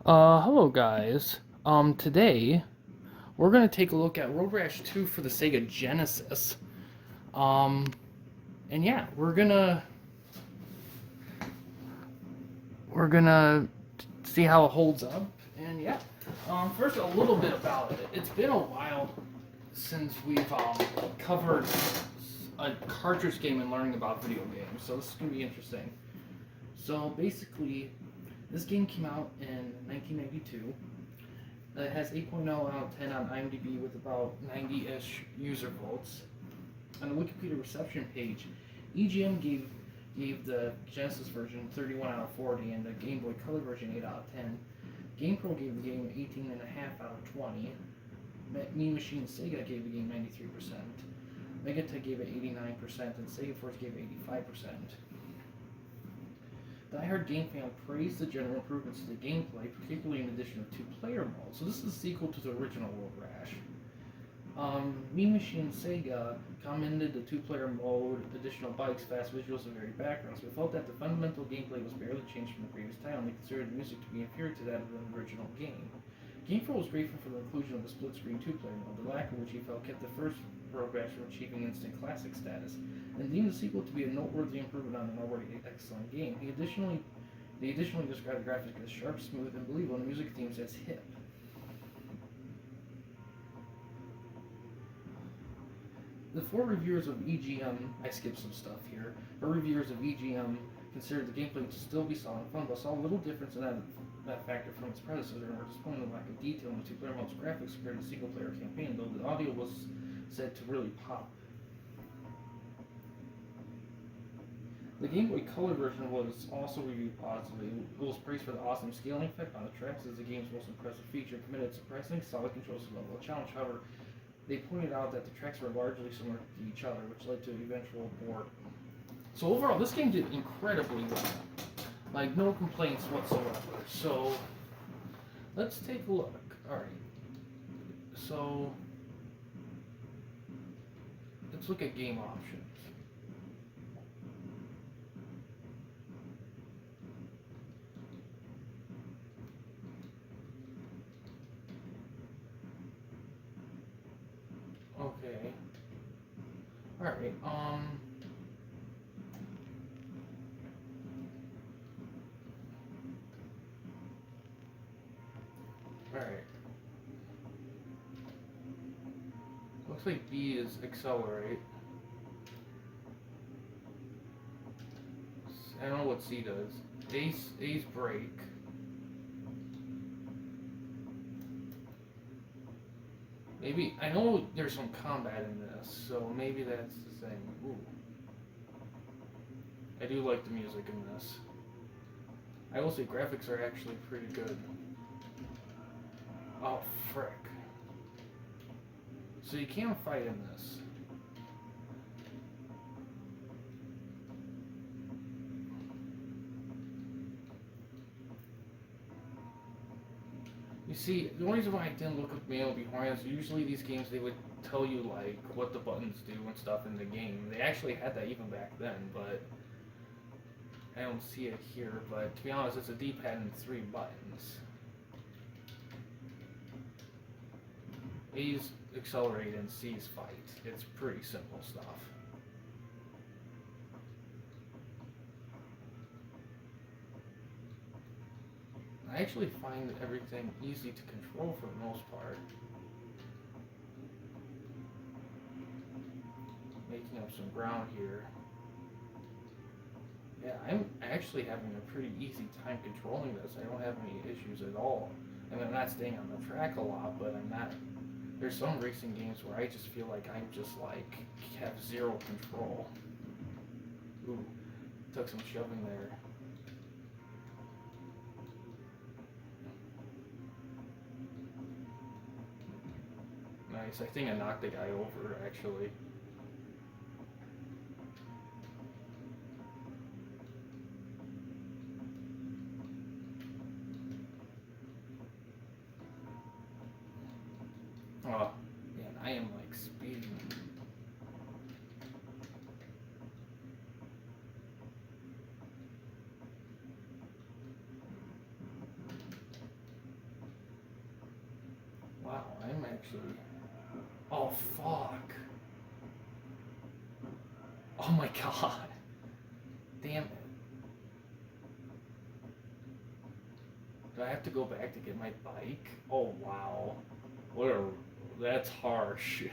Hello guys. Today we're gonna take a look at Road Rash 2 for the Sega Genesis. Um, and yeah, we're gonna see how it holds up. And yeah, first a little bit about it. It's been a while since we've covered a cartridge game and learning about video games, so this is gonna be interesting. So basically, this game came out in 1992. It has 8.0 out of 10 on IMDb with about 90-ish user votes. On the Wikipedia reception page, EGM gave the Genesis version 31 out of 40 and the Game Boy Color version 8 out of 10. GamePro gave the game 18.5 out of 20. Mean Machine Sega gave the game 93%. Megatech gave it 89% and Sega Force gave it 85%. Die Hard Game Fan praised the general improvements to the gameplay, particularly in addition of two-player mode. So this is a sequel to the original Road Rash. Mean Machine Sega commended the two-player mode, additional bikes, fast visuals, and varied backgrounds, but felt that the fundamental gameplay was barely changed from the previous title, and they considered the music to be inferior to that of the original game. GamePro was grateful for the inclusion of the split-screen two-player mode, the lack of which he felt kept the first Road Rash from achieving instant classic status, and deemed the sequel to be a noteworthy improvement on an already excellent game. They additionally described the graphics as sharp, smooth, and believable, and the music themes as hip. The four reviewers of EGM, I skipped some stuff here, but reviewers of EGM considered the gameplay to still be solid and fun, but saw little difference in that factor from its predecessor and were disappointed in the lack of detail in the two-player mode's graphics compared to the single-player campaign, though the audio was said to really pop. The Game Boy Color version was also reviewed positively. It was praised for the awesome scaling effect on the tracks as the game's most impressive feature, committed surprisingly solid controls to the level of challenge. However, they pointed out that the tracks were largely similar to each other, which led to eventual port. So overall, this game did incredibly well. Like, no complaints whatsoever. So, let's take a look. Alright. So, let's look at game options. Okay. Alright, Alright. Looks like B is accelerate. I don't know what C does. A's brake. Maybe, I know there's some combat in this, so maybe that's the thing. Ooh. I do like the music in this. I will say graphics are actually pretty good. Oh, frick. So you can't fight in this. You see, the only reason why I didn't look up manual beforehand is usually these games they would tell you like what the buttons do and stuff in the game. They actually had that even back then, but I don't see it here. But to be honest, it's a D-pad and 3 buttons. A's accelerate and C's fight. It's pretty simple stuff. I actually find everything easy to control for the most part. Making up some ground here. Yeah, I'm actually having a pretty easy time controlling this. I don't have any issues at all. I mean, I'm not staying on the track a lot, but I'm not. There's some racing games where I just feel like I'm just like have zero control. Ooh, took some shoving there. Nice. I think I knocked the guy over, actually. Oh, man, I am like speeding. Wow, I'm actually... Oh, fuck. Oh my god. Damn it. Do I have to go back to get my bike? Oh, wow. What a... That's harsh.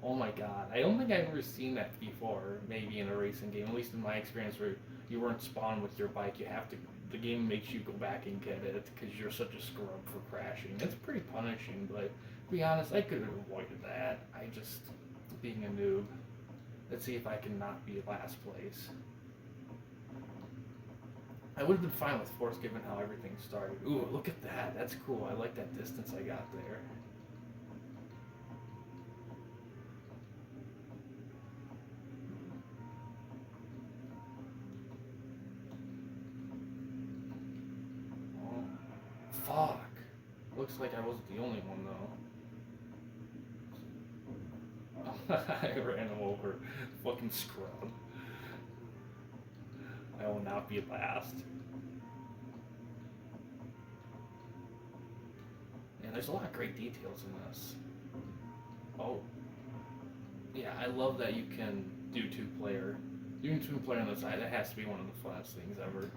Oh my god. I don't think I've ever seen that before, maybe in a racing game. At least in my experience where you weren't spawned with your bike. You have to... The game makes you go back and get it because you're such a scrub for crashing. It's pretty punishing, but to be honest, I could have avoided that. I just... Being a noob. Let's see if I can not be last place. I would have been fine with fourth given how everything started. Ooh, look at that. That's cool. I like that distance I got there. Oh, fuck. Looks like I wasn't the only one, though. I ran him over. Fucking scrub. I will not be last. And there's a lot of great details in this. Oh. Yeah, I love that you can do two-player. Doing two-player on the side, that has to be one of the funnest things ever.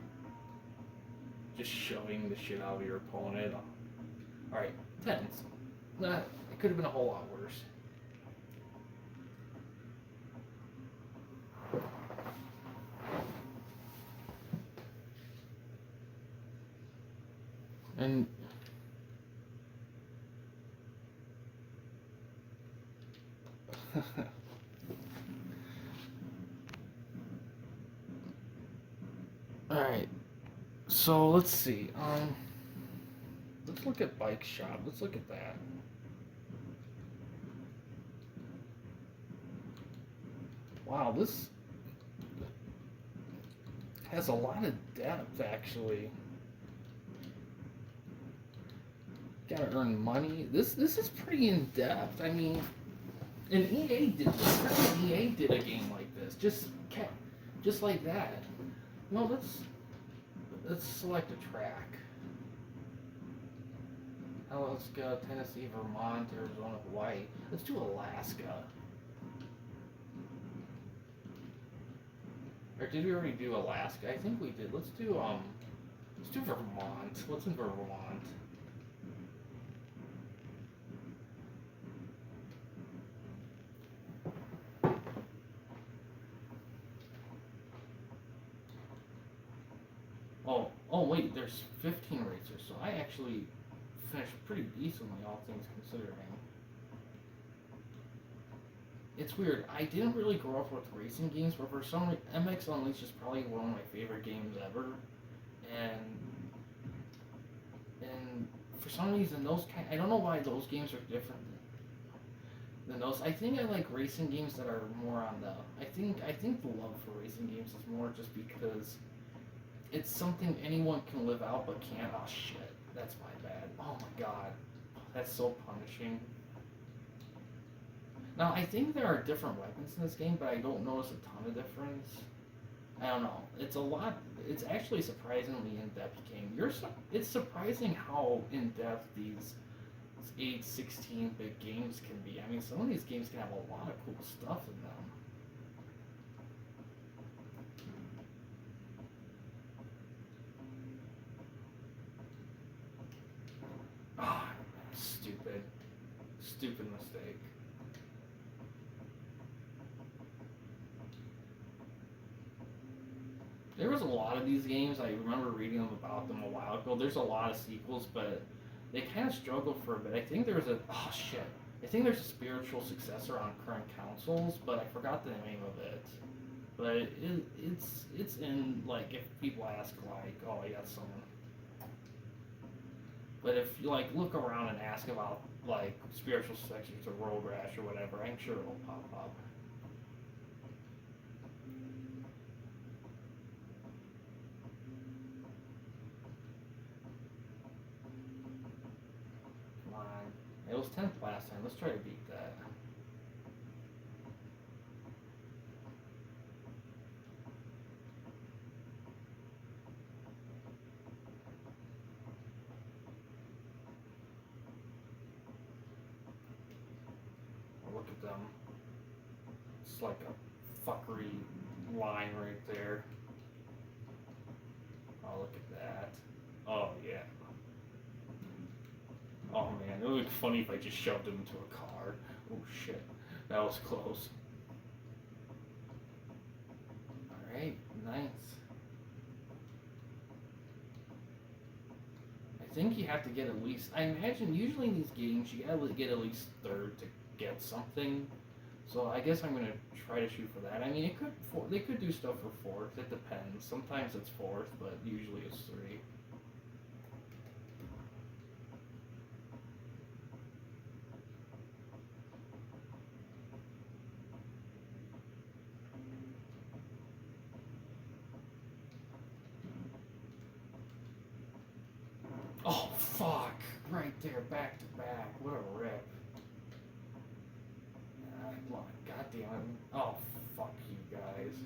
Just shoving the shit out of your opponent. Alright, 10s. Nah, it could have been a whole lot worse. And alright, so let's see. Let's look at bike shop. Let's look at that. Wow, this has a lot of depth actually. Gotta earn money. This is pretty in depth. I mean, and EA did this. EA did a game like this, just like that. No, let's select a track. Now let's go Tennessee, Vermont, Arizona, Hawaii. Let's do Alaska. Or did we already do Alaska? I think we did. Let's do Vermont. What's in Vermont? Oh wait, there's 15 racers, so I actually finished pretty decently, all things considering. It's weird. I didn't really grow up with racing games, but for some reason, MX Unleashed is probably one of my favorite games ever, and for some reason I don't know why those games are different than those. I think I like racing games that are more on the. I think the love for racing games is more just because it's something anyone can live out but can't. Oh shit, that's my bad. Oh my god, that's so punishing. Now I think there are different weapons in this game, but I don't notice a ton of difference. I don't know. It's a lot. It's actually surprisingly in-depth game. It's surprising how in-depth these 8, 16-bit games can be. I mean, some of these games can have a lot of cool stuff in them. Ah, stupid mistake. There was a lot of these games. I remember reading about them a while ago. There's a lot of sequels, but they kind of struggled for a bit. I think there was I think there's a spiritual successor on current consoles, but I forgot the name of it. But it's in, like, if people ask, like, oh yeah, someone. But if you like look around and ask about like spiritual successors to Road Rash or whatever, I'm sure it'll pop up. Come on. It was 10th last time. Let's try to beat that. look at them. It's like a fuckery line right there. Oh, look at that. Oh, yeah. Oh, man. It would look funny if I just shoved him into a car. Oh, shit. That was close. Alright, nice. I think you have to get at least... I imagine usually in these games you gotta get at least third to get something. So I guess I'm gonna try to shoot for that. I mean, they could do stuff for fourth. It depends. Sometimes it's fourth, but usually it's three. Oh, fuck. Right there, back to back. What a rip. God damn it. Oh, fuck you guys.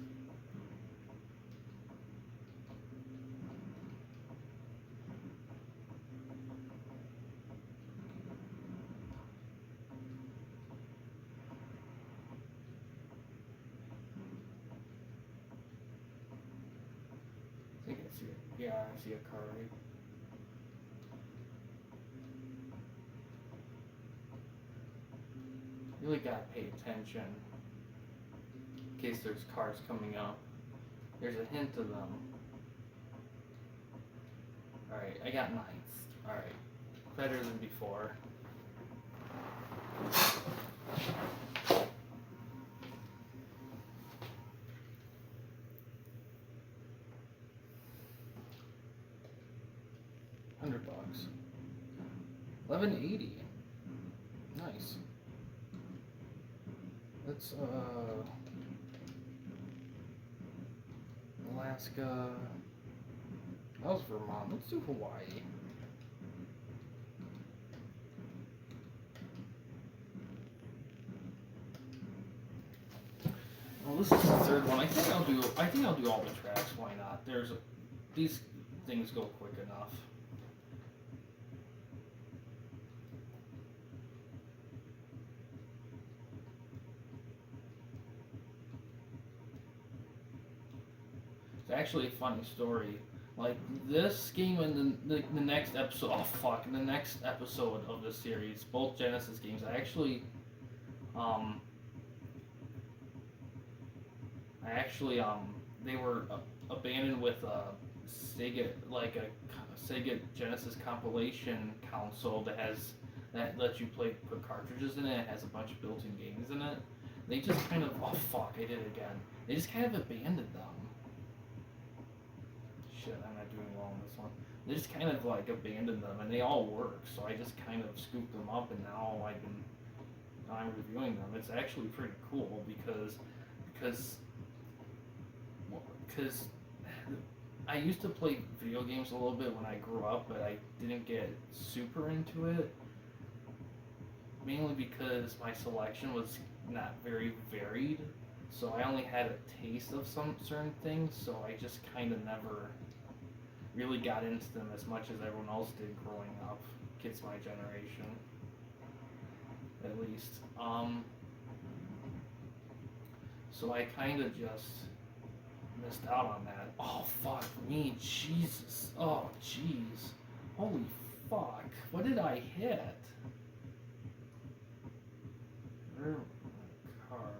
I think I see it. Yeah, I see a car right. Really gotta pay attention in case there's cars coming up. There's a hint of them. Alright, I got ninth. Alright, better than before. $100. 1180. Nice. Let's Alaska. That was Vermont. Let's do Hawaii. Well, this is the third one. I think I'll do all the tracks. Why not? These things go quick enough. It's actually a funny story. Like this game and the next episode. Oh fuck! The next episode of this series, both Genesis games. They were abandoned with Sega, like a Sega Genesis compilation console that lets you put cartridges in it. It has a bunch of built-in games in it. They just kind of I did it again. They just kind of abandoned them. Shit, I'm not doing well on this one. They just kind of like abandoned them, and they all work. So I just kind of scooped them up, and now I'm reviewing them. It's actually pretty cool because I used to play video games a little bit when I grew up, but I didn't get super into it. Mainly because my selection was not very varied, so I only had a taste of some certain things, so I just kind of never really got into them as much as everyone else did growing up. Kids my generation, at least. So I kind of just missed out on that. Oh fuck me, Jesus. Oh jeez. Holy fuck. What did I hit? Where my car?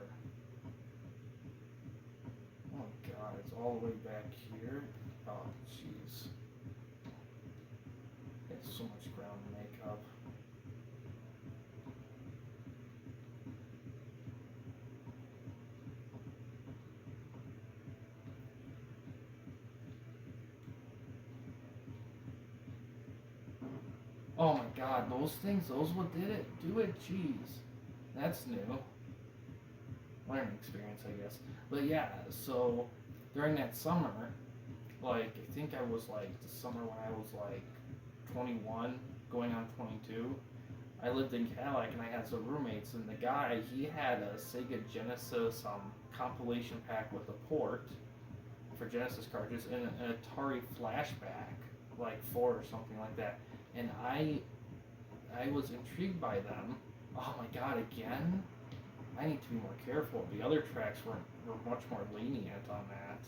Oh god, it's all the way back here. Oh jeez. It's so much ground to make up. Oh my god, those what did it? Do it, jeez. That's new. Learning experience, I guess. But yeah, so during that summer, like, I think I was like, the summer when I was like 21, going on 22, I lived in Cadillac and I had some roommates, and the guy, he had a Sega Genesis compilation pack with a port for Genesis cartridges and an Atari flashback, like 4 or something like that. And I was intrigued by them. Oh my god, again? I need to be more careful. The other tracks were much more lenient on that.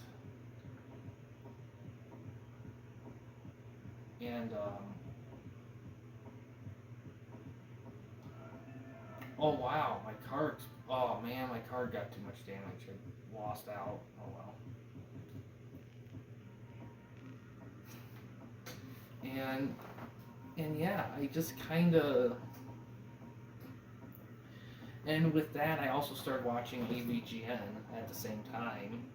And, oh wow, my car, oh man, my car got too much damage. I lost out. Oh well. And yeah, I just kind of, and with that, I also started watching AVGN at the same time.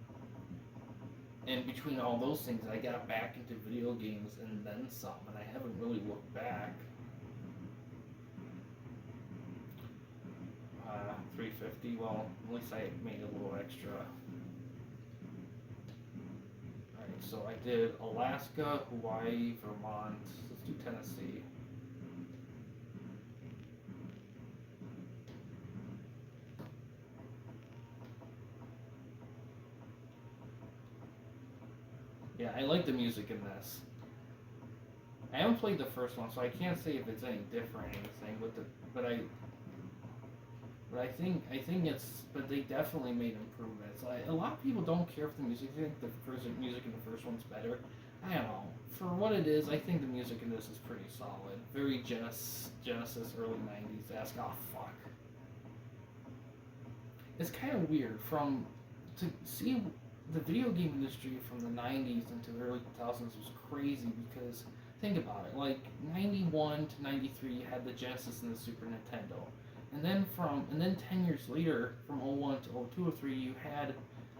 And between all those things, I got back into video games and then some, and I haven't really looked back. 350, well, at least I made a little extra. Alright, so I did Alaska, Hawaii, Vermont, let's do Tennessee. Yeah, I like the music in this. I haven't played the first one, so I can't say if it's any different or anything with the, but I think but they definitely made improvements. Like, a lot of people don't care for the music. They think the music in the first one's better. I don't know. For what it is, I think the music in this is pretty solid. Very Genesis early 90s esque. Oh fuck. It's kind of weird to see the video game industry from the 90s into the early 2000s was crazy because think about it. Like 91 to 93, you had the Genesis and the Super Nintendo. And then 10 years later, from 01 to 02 or 03, you had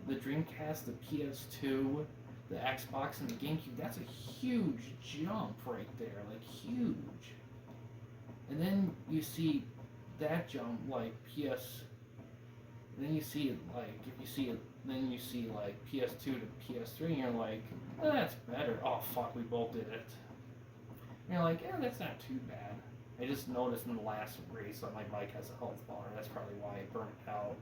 the Dreamcast, the PS2, the Xbox, and the GameCube. That's a huge jump right there, like huge. And then you see that jump, like then you see it, like, if you see it, then you see, like, PS2 to PS3, and you're like, oh, that's better. Oh, fuck, we both did it. And you're like, yeah, that's not too bad. I just noticed in the last race that my bike has a health bar. That's probably why it burnt out.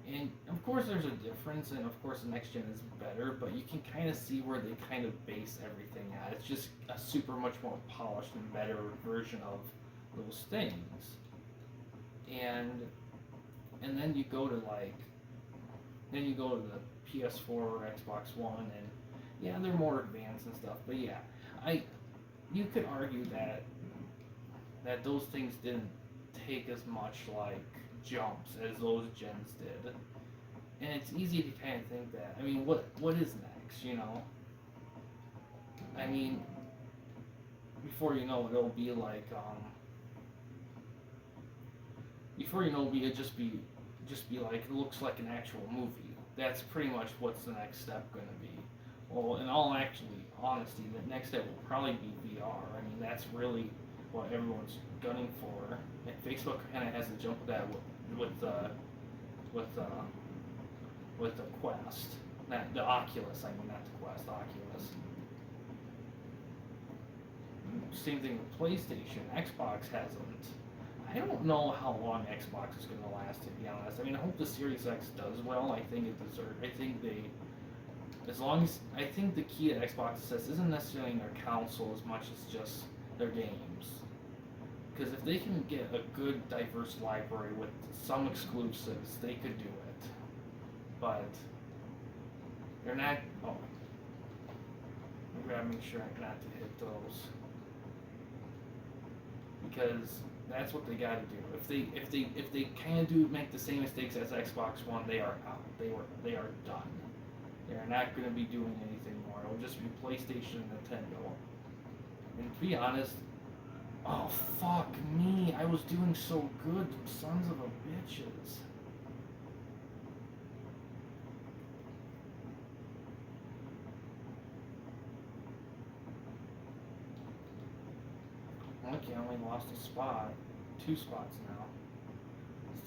And of course there's a difference, and of course the next gen is better, but you can kind of see where they kind of base everything at. It's just a super much more polished and better version of those things. And then you go to the PS4 or Xbox One, and yeah, they're more advanced and stuff, but yeah, you could argue that those things didn't take as much like jumps as those gens did, and it's easy to kind of think that. I mean, what is next? You know, I mean, before you know it, it'll be like before you know it'll just be like it looks like an actual movie. That's pretty much what's the next step going to be. Well, in all honesty, the next step will probably be VR. I mean, that's really what everyone's gunning for. And Facebook kind of has to jump with that with the Quest, not the Oculus. I mean, not the Quest, Oculus. Same thing with PlayStation. Xbox hasn't. I don't know how long Xbox is going to last, to be honest. I mean, I hope the Series X does well. I think it deserves. I think I think the key to Xbox success isn't necessarily in their console as much as just their games. Because if they can get a good, diverse library with some exclusives, they could do it. But they're not. Oh, I gotta make sure not to hit those, because that's what they gotta do. If they kind of do make the same mistakes as Xbox One, they are out. They are done. They're not going to be doing anything more. It'll just be PlayStation and Nintendo. And to be honest, oh fuck me, I was doing so good, sons of a bitches. Okay, I only lost a spot. 2 spots now.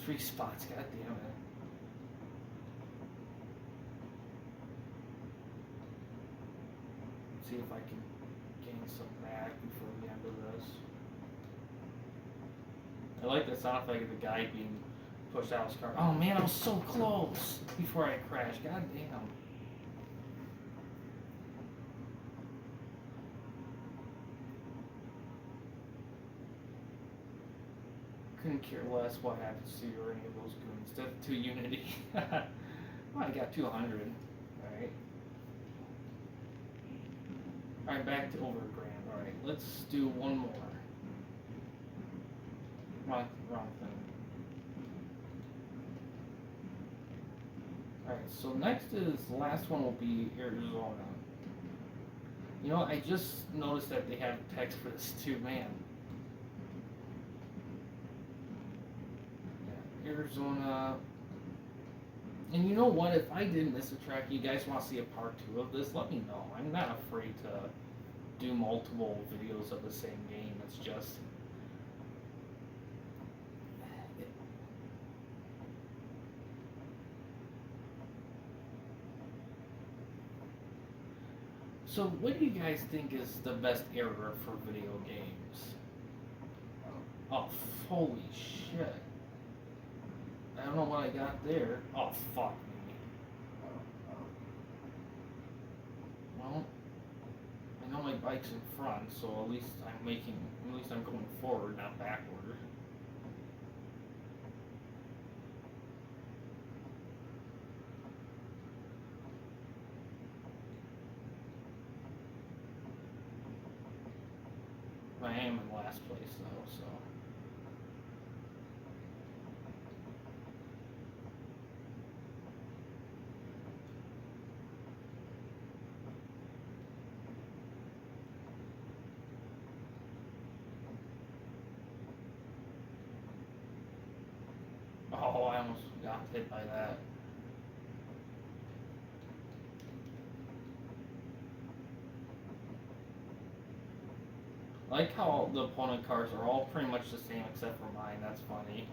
3 spots, god damn it. See if I can gain some back before the end of this. I like the sound effect of the guy being pushed out of his car. Oh man, I was so close before I crashed. God damn. couldn't care less what happens to you or any of those goons. To Unity. Well, I got 200. Alright. Alright, back to over a grand. Alright, let's do one more. Wrong thing. Alright, so next is, the last one will be Arizona. You know, I just noticed that they have text for this too, man. Yeah, Arizona. And you know what, if I did miss a track, you guys want to see a part 2 of this, let me know. I'm not afraid to do multiple videos of the same game. It's just... So, what do you guys think is the best era for video games? Oh, holy shit. I don't know what I got there. Oh, fuck me. Well, I know my bike's in front, so at least I'm going forward, not backward. I am in last place though, so. Oh, I almost got hit by that. I like how the opponent cars are all pretty much the same except for mine. That's funny.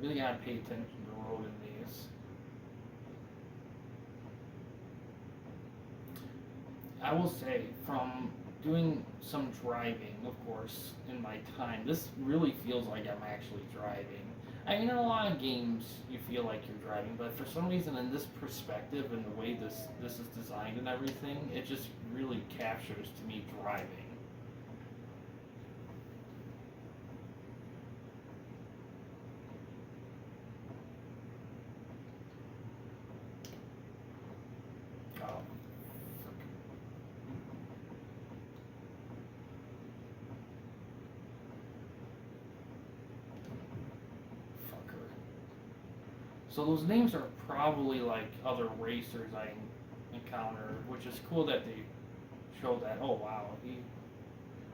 Really gotta pay attention to the road in these. I will say, from doing some driving, of course, in my time, this really feels like I'm actually driving. I mean, in a lot of games, you feel like you're driving, but for some reason, in this perspective and the way this is designed and everything, it just really captures to me driving. So those names are probably like other racers I encountered, which is cool that they showed that. Oh wow,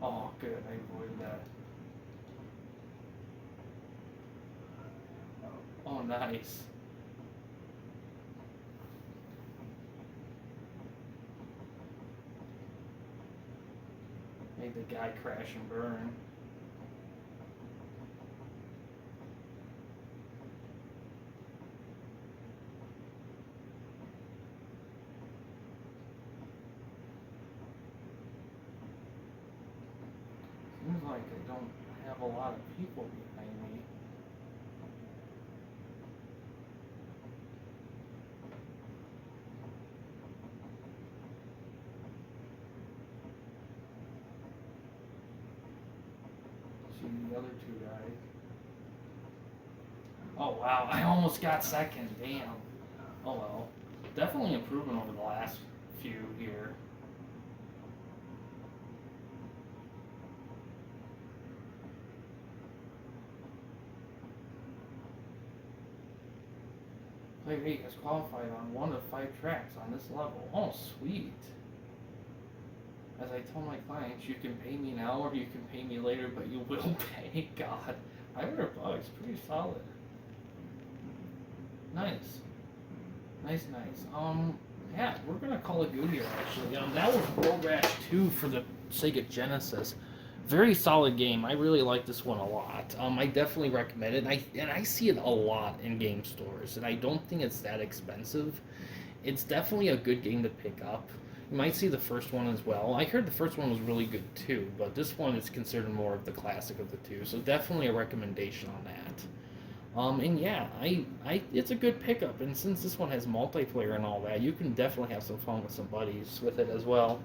oh good, I avoided that. Oh nice. Made the guy crash and burn. Seems like I don't have a lot of people behind me. See the other two guys. Oh wow, I almost got second, damn. Oh well. Definitely improvement over the last few here. Player 8 has qualified on 1 of 5 tracks on this level. Oh, sweet. As I told my clients, you can pay me now or you can pay me later, but you will pay. God, $500, pretty solid. Nice. Nice. Yeah, we're gonna call it good here, actually. That was Rash 2 for the Sega Genesis. Very solid game. I really like this one a lot. I definitely recommend it, and I see it a lot in game stores, and I don't think it's that expensive. It's definitely a good game to pick up. You might see the first one as well. I heard the first one was really good too, but this one is considered more of the classic of the two, so definitely a recommendation on that. And yeah, it's a good pickup, and since this one has multiplayer and all that, you can definitely have some fun with some buddies with it as well.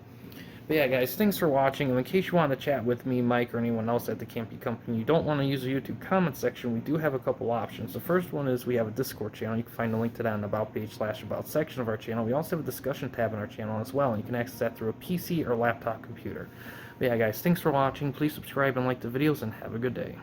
But yeah, guys, thanks for watching. And in case you want to chat with me, Mike, or anyone else at the Campy Company, you don't want to use the YouTube comment section, we do have a couple options. The first one is we have a Discord channel. You can find a link to that on the About page / About section of our channel. We also have a discussion tab in our channel as well, and you can access that through a PC or laptop computer. But yeah, guys, thanks for watching. Please subscribe and like the videos, and have a good day.